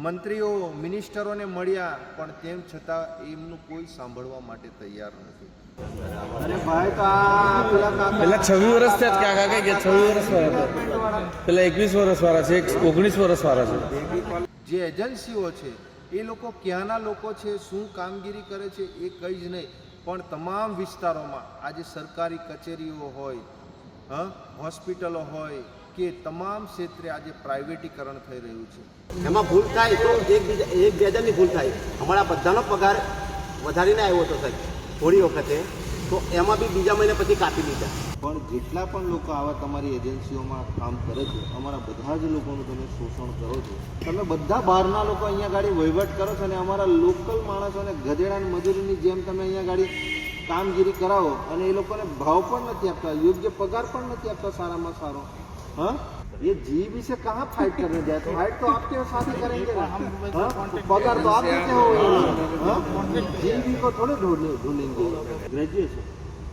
મંત્રીઓ મિનિસ્ટરોને મળ્યા પણ તેમ છતાં એમનું કોઈ સાંભળવા માટે તૈયાર નથી. અરે ભાઈ તો પેલા 26 વર્ષ થયા કાકા કઈ ગયા 26 વર્ષ વાળા પેલા 21 વર્ષ વાળા છે 19 વર્ષ વાળા છે. જે એજન્સીઓ છે એ લોકો ક્યાંના લોકો છે, શું કામગીરી કરે છે એ કંઈ જ નહીં. પણ તમામ વિસ્તારોમાં આજે સરકારી કચેરીઓ હોય, હોસ્પિટલો હોય કે તમામ ક્ષેત્રે આજે પ્રાઇવેટીકરણ થઈ રહ્યું છે. એમાં ભૂલ થાય તો એક બે હજારની ભૂલ થાય. અમારા બધાનો પગાર વધારીને આવ્યો હતો સાહેબ થોડી વખતે, તો એમાં બી બીજા મહિને પછી કાપી લીધા. પણ જેટલા પણ લોકો આવા તમારી એજન્સીઓમાં કામ કરે છે, અમારા બધા જ લોકોનું તમે શોષણ કરો છો. તમે બધા બહારના લોકો અહીંયા ગાડી વહીવટ કરો છો અને અમારા લોકલ માણસોને ગધેડાની મજૂરીની જેમ તમે અહીંયા ગાડી કામગીરી કરાવો અને એ લોકોને ભાવ પણ નથી આપતા, યોગ્ય પગાર પણ નથી આપતા સારામાં સારો. हाँ, ये जीव से कहाँ फाइट करने जाए? तो फाइट तो आपके साथ ही करेंगे ना. पगार तो आप देते हो. जीवी को थोड़े ढूंढेंगे. ग्रेजुएशन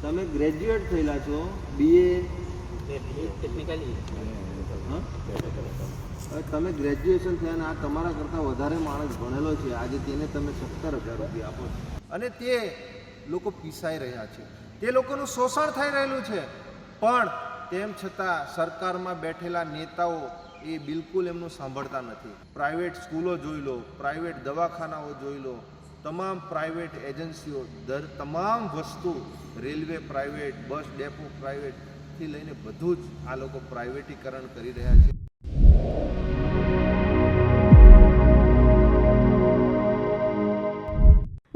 તમે ગ્રેજ્યુએટ થયેલા છો, બીએ ટેકનિકલી, તમે ગ્રેજ્યુએશન થયા ને આ તમારા કરતાં વધારે માણસ ભણેલો છે, આજે તેને તમે 17,000 રૂપિયા આપો છો અને તે લોકો પીસાઈ રહ્યા છે, તે લોકોનું શોષણ થઈ રહેલું છે. પણ તેમ છતાં સરકારમાં બેઠેલા નેતાઓ એ બિલકુલ એમનું સાંભળતા નથી. પ્રાઇવેટ સ્કૂલો જોઈ લો, પ્રાઇવેટ દવાખાનાઓ જોઈ લો, તમામ પ્રાઇવેટ એજન્સીઓ, તમામ વસ્તુ, રેલવે પ્રાઇવેટ, બસ ડેપો પ્રાઇવેટથી લઈને બધું જ આ લોકો પ્રાઇવેટીકરણ કરી રહ્યા છે.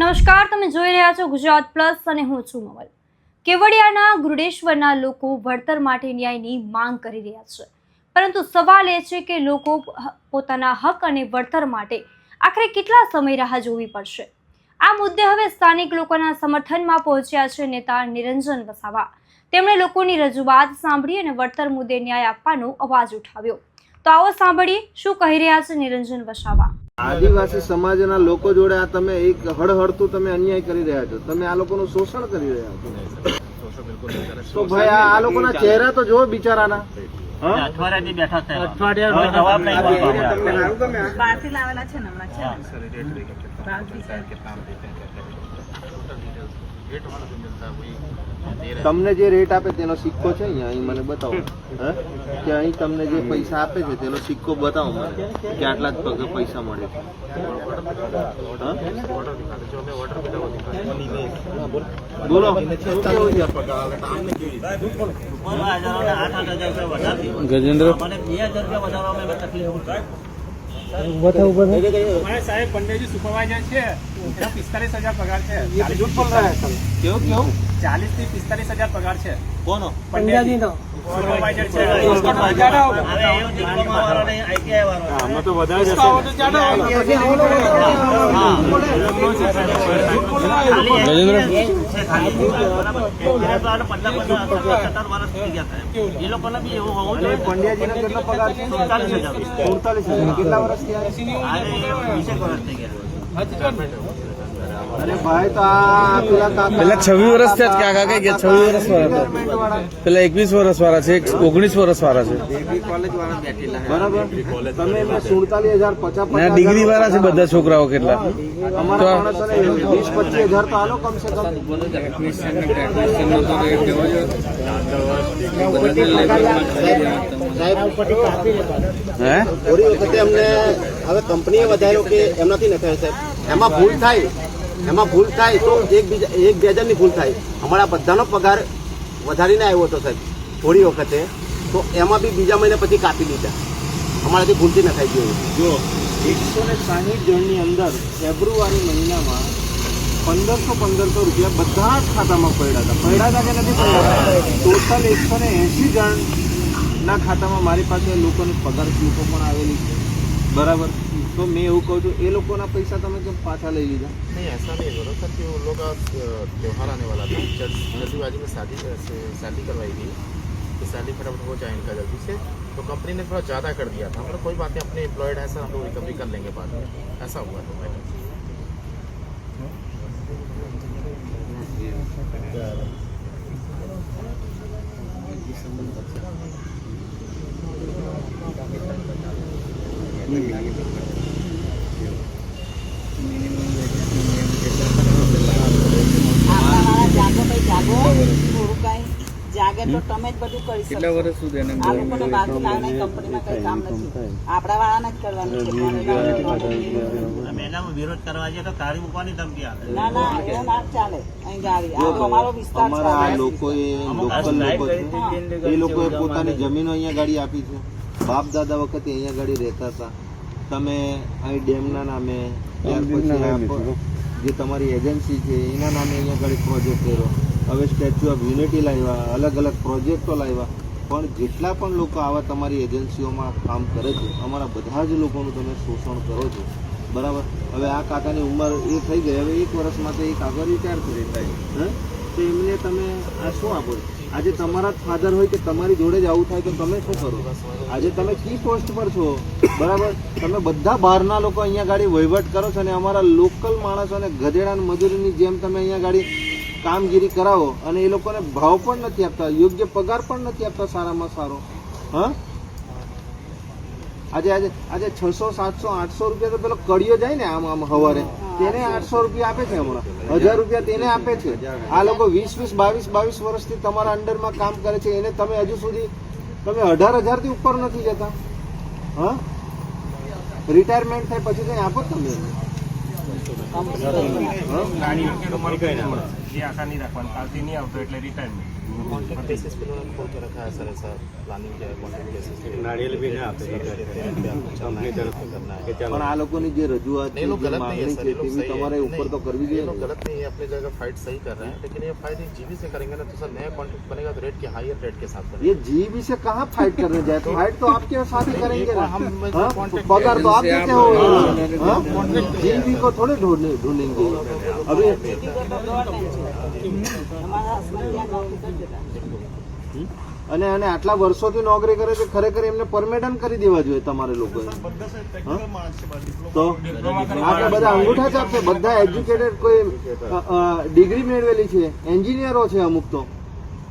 નમસ્કાર, તમે જોઈ રહ્યા છો ગુજરાત પ્લસ અને હું છું મમલ. કેવડિયાના ગુરુડેશ્વરના લોકો વળતર માટે ન્યાયની માંગ કરી રહ્યા છે, પરંતુ સવાલ એ છે કે લોકો પોતાના હક અને વળતર માટે આખરે કેટલા સમય રાહ જોવી પડશે. આ મુદ્દે હવે સ્થાનિક લોકોના સમર્થનમાં પહોંચ્યા છે નેતા નિરંજન વસાવા. તેમણે લોકોની રજૂઆત સાંભળી અને વળતર મુદ્દે ન્યાય આપવાનો અવાજ ઉઠાવ્યો. તો આવો સાંભળીએ શું કહી રહ્યા છે નિરંજન વસાવા. આદિવાસી સમાજના લોકો જોડે આ તમે એક હળહળતું તમે અન્યાય કરી રહ્યા છો, તમે આ લોકોનું શોષણ કરી રહ્યા છો. તો ભાઈ આ લોકોના ચહેરા તો જો બિચારાના. અઠવાડિયાથી બેઠા છે, અઠવાડિયા જવાબ નહીં બહારથી લાવેલા છે ને હમણાં તમને જે રેટ આપે તેનો સિક્કો છે અહીંયા, અહીં મને બતાવો. કે અહીં તમને જે પૈસા આપે છે તેનો સિક્કો બતાવો મને કે આટલા જ પૈસા મળે છે. બોલો શું કેવું છે? ગજેન્દ્ર સાહેબ પંડ્યાજી સુપરવાઇઝર છે, 45,000 પગાર છે. કેવું કેવું 40 થી 45,000 પગાર છે. કોનો? પંડ્યાજી નો સુપરવાઇઝર છે. આમાં તો વધારે પંડ્યાજીનો કેટલો પગાર છે? 47,000. કેટલા વર્ષ થયા? અરે ભાઈ તો પેલા 26 વર્ષ થયા કાકા કઈ ગયા 26 વર્ષ વાળા પેલા 21 વર્ષ વાળા છે 19 વર્ષ વાળા છે. બરાબર. તમે 47,000 ડિગ્રી વાળા છે બધા છોકરાઓ. કેટલા અમારા માણસોને 20-25,000 તો આલો કમસે કમ. હે થોડી વખતે અમને હવે કંપનીએ વધાર્યો કે એમનાથી નથી સાહેબ. એમાં ભૂલ થાય તો એક બે હજારની ભૂલ થાય. અમારા બધાનો પગાર વધારીને આવ્યો હતો સાહેબ થોડી વખતે, તો એમાં બી બીજા મહિને પછી કાપી લીધા. અમારાથી ભૂલથી ન થાય જોઈએ. જો 160 જણની અંદર ફેબ્રુઆરી મહિનામાં 1,500 રૂપિયા બધા જ ખાતામાં પડ્યા હતા કે નથી પડ્યા? ટોટલ 180 જણના ખાતામાં મારી પાસે લોકોની પગાર સ્લીપો પણ આવેલી છે. બરાબર. तो मैं એવું કહું છું એ લોકોના પૈસા તમે કેમ પાછા લઈ લીધા? नहीं ऐसा नहीं बोलो सर कि उन लोग का त्यौहार आने वाला था, जल्दीबाजी में शादी करवाई थी कि शादी फटाफट हो जाए इनका जल्दी से, तो कंपनी ने थोड़ा ज़्यादा कर दिया था. मतलब कोई बात नहीं, अपने एम्प्लॉयड है सर, हम लोग रिकवरी कर लेंगे बाद में. ऐसा हुआ था मैटर. અમે જ બધું કરી કેટલા શકીએ. વર્ષ સુધી એને આ લોકોને બહારથી લાવીને કંપનીમાં કઈ કામ નથી. આપણા વાળાને જ કરવાનું છે. એનામાં વિરોધ કરવા જઈએ તો ગાડી મૂકવાની ધમકી આપે. ના ના એવું ના ચાલે. અહીં ગાડી આ તો અમારો વિસ્તાર છે. અમારા આ લોકોએ લોકલ લોકો છે એ લોકોએ પોતાની જમીનો અહીંયા ગાડી આપી છે. બાપ દાદા વખતે અહીંયા ગાડી રહેતા હતા. તમે અહીં ડેમના નામે ત્યાર પછી જે તમારી એજન્સી છે એના નામે અહીંયા ગાડી પ્રોજેક્ટ કર્યો. હવે સ્ટેચ્યુ ઓફ યુનિટી લાવ્યા, અલગ અલગ પ્રોજેક્ટો લાવ્યા. પણ જેટલા પણ લોકો આવા તમારી એજન્સીઓમાં કામ કરે છે, અમારા બધા જ લોકોનું તમે શોષણ કરો છો. બરાબર. હવે આ કાકાની ઉંમર એ થઈ ગઈ, હવે 1 વર્ષમાં તો એ કાકા રિટાયર થઈ જાય, તો એમને તમે આ શું આપો છો? આજે તમારા જ ફાધર હોય કે તમારી જોડે જ આવું થાય તો તમે શું કરો? આજે તમે કી પોસ્ટ પર છો, બરાબર. તમે બધા બહારના લોકો અહીંયા ગાડી વહીવટ કરો છો અને અમારા લોકલ માણસોને ગધેડા મજૂરીની જેમ તમે અહીંયા ગાડી કામગીરી કરાવો અને એ લોકોને ભાવ પણ નથી આપતા, યોગ્ય પગાર પણ નથી આપતા સારામાં સારો. હા, આજે આજે આજે 600, 700, 800 રૂપિયા તો પેલો કડિયો જાય ને આમ હવારે, તેને 800 રૂપિયા આપે છે, હમણાં 1000 રૂપિયા તેને આપે છે. આ લોકો 20, 22 વર્ષથી તમારા અંડરમાં કામ કરે છે, એને તમે હજુ સુધી તમે 18,000 થી ઉપર નથી જતા. હા, રિટાયરમેન્ટ થાય પછી કઈ આપો તમે? ગાડી જે આશા નહીં રાખવાનું, કાલથી નહીં આવતો એટલે રિટાયરમેન્ટ. कॉन्ट्रैक्ट बेसिस पे उन्होंने खोल के रखा है सर, ऐसा प्लानिंग किया है कॉन्ट्रैक्ट बेसिस पे। नारियल भी ना आपसे कंपनी तरफ से करना है। પણ આ લોકોની જે રજૂઆત છે, ये लोग જે गलत नहीं है માંગણી सर, છે ये लोग તેવી सही તમારે है। ઉપર તો કરવી ये જોઈએ लोग ને. गलत नहीं है, अपनी जगह फाइट सही कर रहे हैं, लेकिन ये फाइट एक जीबी से करेंगे ना तो सर नया कॉन्ट्रैक्ट बनेगा तो रेट के हायर रेट के साथ बनेगा। ये जीबी से कहाँ फाइट करने जाए? फाइट तो आपके साथ ही करेंगे ना. हम हाँ? कॉन्ट्रैक्ट पगार तो आप देते हो. जीबी को थोड़े ढूंढेंगे अभी. અમારા હસબન્ડ ત્યાં નોકરી કરી દેતા. અને અને આટલા વર્ષોથી નોકરી કરે છે, ખરેખર એમને પરમેડન કરી દેવા જોઈએ તમારે લોકોએ. તો આપણે બધા અંગૂઠા ચાપશે, બધા એજ્યુકેટેડ, કોઈ ડિગ્રી મેળવેલી છે, એન્જિનિયરો છે અમુક તો.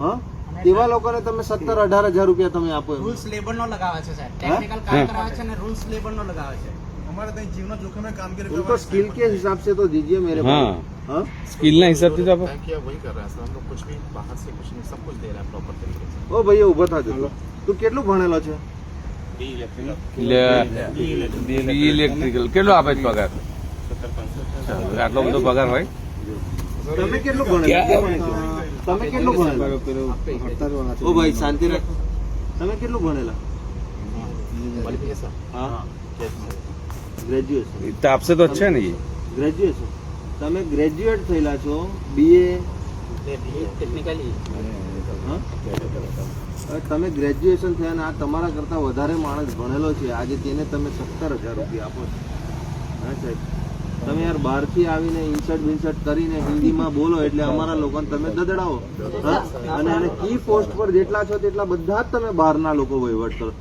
હા, તેવા લોકોને તમે 17-18 હજાર રૂપિયા તમે આપો એમ. રૂલ્સ લેબર નો લગાવે છે સાહેબ, ટેકનિકલ કામ કરાવે છે અને રૂલ્સ લેબર નો લગાવે છે. हमारे तो जीवन जोखिम में कामगिरी उनको स्किल के हिसाब से तो दीजिए मेरे हाँ. पास. हाँ, સ્કિલના હિસાબથી તો આપણે तय किया वही कर रहे हैं सर, हम लोग कुछ भी बाहर से कुछ नहीं, सब कुछ दे रहे हैं प्रॉपर तरीके से। ઓ ભાઈ ઉભો થાજો. તું કેટલું ભણેલો છે? ઇલેક્ટ્રિકલ કેટલો આપે છે પગાર? આટલો બધો પગાર હોય? તમે કેટલું ભણેલા? તમે કેટલું ભણેલા? ઓ ભાઈ શાંતિ રાખ. તમે કેટલું ભણેલા? क्वालिफिकेशन હા, yes sir। ગ્રેજ્યુએશન. તો આપશે તો છે ને એ ગ્રેજ્યુએશન તમે ગ્રેજ્યુએટ થયેલા છો, બીએ. ટેકનિકલી તમે ગ્રેજ્યુએશન થયા અને આ તમારા કરતાં વધારે માણસ ભણેલો છે, આજે તેને તમે 17,000 રૂપિયા આપો છો. હા સાહેબ, તમે યાર બહારથી આવીને ઇન્સર્ટ કરીને હિન્દીમાં બોલો એટલે અમારા લોકોને તમે દદડાવો. હા? અને કી પોસ્ટ પર જેટલા છો તેટલા બધા જ તમે બહારના લોકો વહીવટ કરો.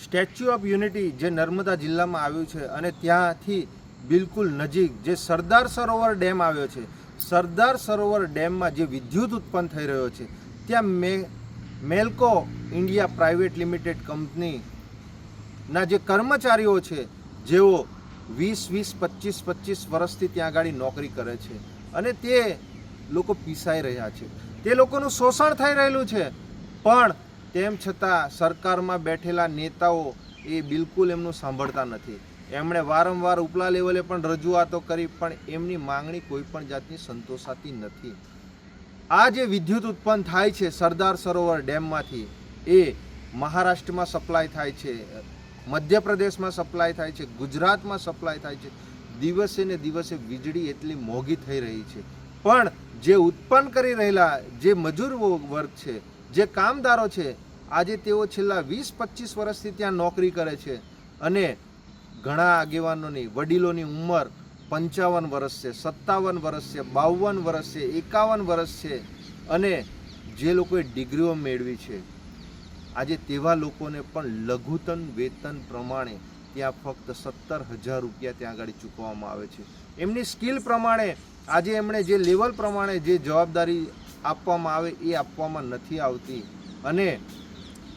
સ્ટેચ્યુ ઓફ યુનિટી જે નર્મદા જિલ્લામાં આવ્યું છે અને ત્યાંથી બિલકુલ નજીક જે સરદાર સરોવર ડેમ આવ્યો છે, સરદાર સરોવર ડેમમાં જે વિદ્યુત ઉત્પન્ન થઈ રહ્યો છે, ત્યાં મેલ્કો ઇન્ડિયા પ્રાઇવેટ લિમિટેડ કંપનીના જે કર્મચારીઓ છે, જેઓ 20-25 વર્ષથી ત્યાં આગળ નોકરી કરે છે અને તે લોકો પીસાઈ રહ્યા છે, તે લોકોનું શોષણ થઈ રહેલું છે. પણ તેમ છતાં સરકારમાં બેઠેલા નેતાઓ એ બિલકુલ એમનું સાંભળતા નથી. એમણે વારંવાર ઉપલા લેવલે પણ રજૂઆતો કરી, પણ એમની માંગણી કોઈ પણ જાતની સંતોષાતી નથી. આ જે વિદ્યુત ઉત્પન્ન થાય છે સરદાર સરોવર ડેમમાંથી, એ મહારાષ્ટ્રમાં સપ્લાય થાય છે, મધ્યપ્રદેશમાં સપ્લાય થાય છે, ગુજરાતમાં સપ્લાય થાય છે. દિવસે ને દિવસે વીજળી એટલી મોંઘી થઈ રહી છે, પણ જે ઉત્પન્ન કરી રહેલા જે મજૂર વર્ગ છે, જે કામદારો છે, આજે તેઓ છેલ્લા 20-25 વર્ષથી ત્યાં નોકરી કરે છે અને ઘણા આગેવાનોની, વડીલોની ઉંમર 55 વર્ષ છે, 57 વર્ષ છે, 52 વર્ષ છે, 51 વર્ષ છે અને જે લોકોએ ડિગ્રીઓ મેળવી છે, આજે તેવા લોકોને પણ લઘુત્તમ વેતન પ્રમાણે ત્યાં ફક્ત 17,000 રૂપિયા ત્યાં આગળ ચૂકવવામાં આવે છે. એમની સ્કિલ પ્રમાણે આજે એમણે જે લેવલ પ્રમાણે જે જવાબદારી આપવામાં આવે એ આપવામાં નથી આવતી અને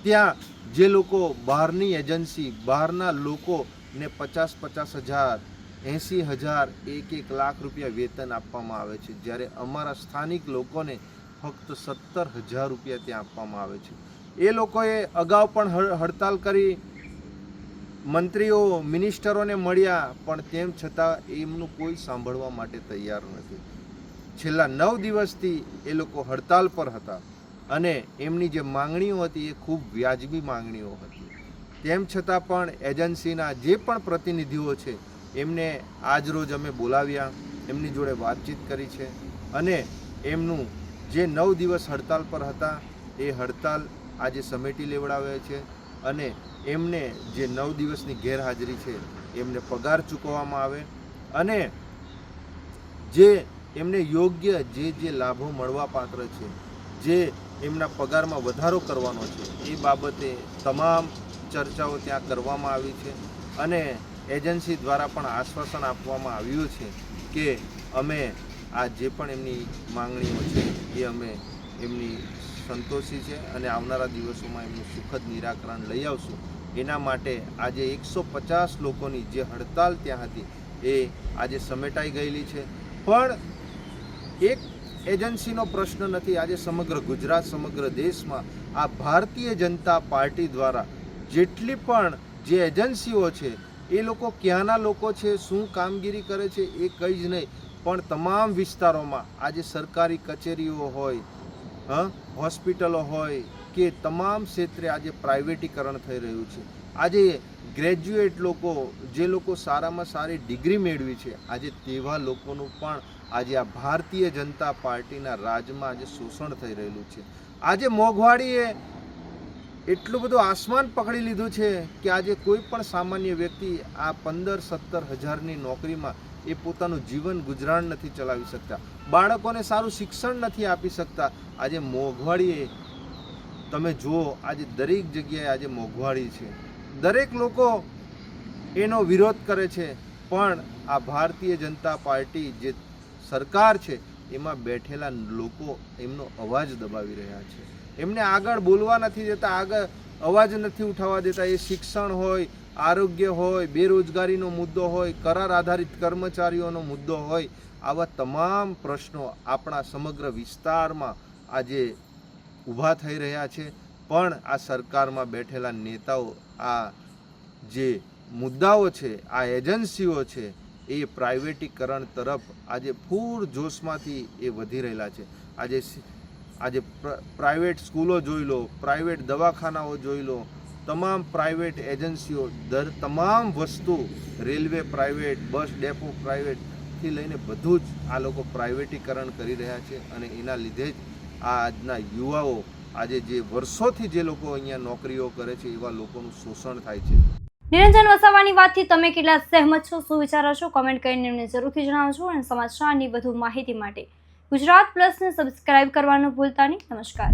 ત્યાં જે લોકો બહારની એજન્સી, બહારના લોકોને 50-50 હજાર, 80,000, 1-1 લાખ રૂપિયા વેતન આપવામાં આવે છે, જ્યારે અમારા સ્થાનિક લોકોને ફક્ત 17,000 રૂપિયા ત્યાં આપવામાં આવે છે. એ લોકોએ અગાઉ પણ હડતાલ કરી, મંત્રીઓ મિનિસ્ટરોને મળ્યા, પણ તેમ છતાં એમનું કોઈ સાંભળવા માટે તૈયાર નથી. છેલ્લા 9 દિવસથી એ લોકો હડતાલ પર હતા અને એમની જે માંગણીઓ હતી એ ખૂબ વ્યાજબી માંગણીઓ હતી. તેમ છતાં પણ એજન્સીના જે પણ પ્રતિનિધિઓ છે એમને આજરોજ અમે બોલાવ્યા, એમની જોડે વાતચીત કરી છે અને એમનું જે 9 દિવસ હડતાલ પર હતા એ હડતાલ આજે સમેટી લેવડાવે છે અને એમને જે 9 દિવસની ગેરહાજરી છે એમને પગાર ચૂકવવામાં આવે અને જે એમને યોગ્ય જે લાભો મળવાપાત્ર છે, જે એમના પગારમાં વધારો કરવાનો છે એ બાબતે તમામ ચર્ચાઓ ત્યાં કરવામાં આવી છે અને એજન્સી દ્વારા પણ આશ્વાસન આપવામાં આવ્યું છે કે અમે આ જે પણ એમની માંગણીઓ છે એ અમે એમની સંતોષી છે અને આવનારા દિવસોમાં એમનું સુખદ નિરાકરણ લઈ આવશું. એના માટે આજે 150 લોકોની જે હડતાલ ત્યાં હતી એ આજે સમેટાઈ ગયેલી છે. પણ એક એજન્સીનો પ્રશ્ન નથી, આજે સમગ્ર ગુજરાત, સમગ્ર દેશમાં આ ભારતીય જનતા પાર્ટી દ્વારા જેટલી પણ જે એજન્સીઓ છે એ લોકો ક્યાંના લોકો છે, શું કામગીરી કરે છે એ કંઈ જ નહીં, પણ તમામ વિસ્તારોમાં આજે સરકારી કચેરીઓ હોય, હોસ્પિટલો હોય કે તમામ ક્ષેત્રે આજે પ્રાઇવેટીકરણ થઈ રહ્યું છે. આજે ગ્રેજ્યુએટ લોકો, જે લોકો સારામાં સારી ડિગ્રી મેળવી છે, આજે તેવા લોકોનું પણ આજે આ ભારતીય જનતા પાર્ટીના રાજમાં આજે શોષણ થઈ રહેલું છે. આજે મોંઘવારીએ એટલું બધું આસમાન પકડી લીધું છે કે આજે કોઈ પણ સામાન્ય વ્યક્તિ આ 15-17 હજારની નોકરીમાં એ પોતાનું જીવન ગુજરાન નથી ચલાવી શકતા, બાળકોને સારું શિક્ષણ નથી આપી શકતા. આજે મોંઘવારીએ તમે જુઓ, આજે દરેક જગ્યાએ આજે મોંઘવારી છે, દરેક લોકો એનો વિરોધ કરે છે, પણ આ ભારતીય જનતા પાર્ટી જે સરકાર છે એમાં બેઠેલા લોકો એમનો અવાજ દબાવી રહ્યા છે, એમને આગળ બોલવા નથી દેતા, આગળ અવાજ નથી ઉઠાવવા દેતા. એ શિક્ષણ હોય, આરોગ્ય હોય, બેરોજગારીનો મુદ્દો હોય, કરાર આધારિત કર્મચારીઓનો મુદ્દો હોય, આવા તમામ પ્રશ્નો આપણા સમગ્ર વિસ્તારમાં આજે ઊભા થઈ રહ્યા છે. પણ આ સરકારમાં બેઠેલા નેતાઓ આ જે મુદ્દાઓ છે, આ એજન્સીઓ છે એ પ્રાઇવેટીકરણ તરફ આજે પૂર જોશમાંથી એ વધી રહેલા છે. આજે પ્રાઇવેટ સ્કૂલો જોઈ લો, પ્રાઇવેટ દવાખાનાઓ જોઈ લો, તમામ પ્રાઇવેટ એજન્સીઓ, તમામ વસ્તુ, રેલવે પ્રાઇવેટ, બસ ડેપો પ્રાઇવેટથી લઈને બધું જ આ લોકો પ્રાઇવેટીકરણ કરી રહ્યા છે અને એના લીધે જ આ આજના યુવાઓ, આજે જે વર્ષોથી જે લોકો અહીંયા નોકરીઓ કરે છે એવા લોકોનું શોષણ થાય છે. નિરંજન વસાવાની વાતથી તમે કેટલા સહેમત છો, શું વિચારો છો, કોમેન્ટ કરીને એમને જરૂરથી જણાવજો અને સમાચારની વધુ માહિતી માટે ગુજરાત પ્લસને સબસ્ક્રાઇબ કરવાનું ભૂલતા નહીં. નમસ્કાર.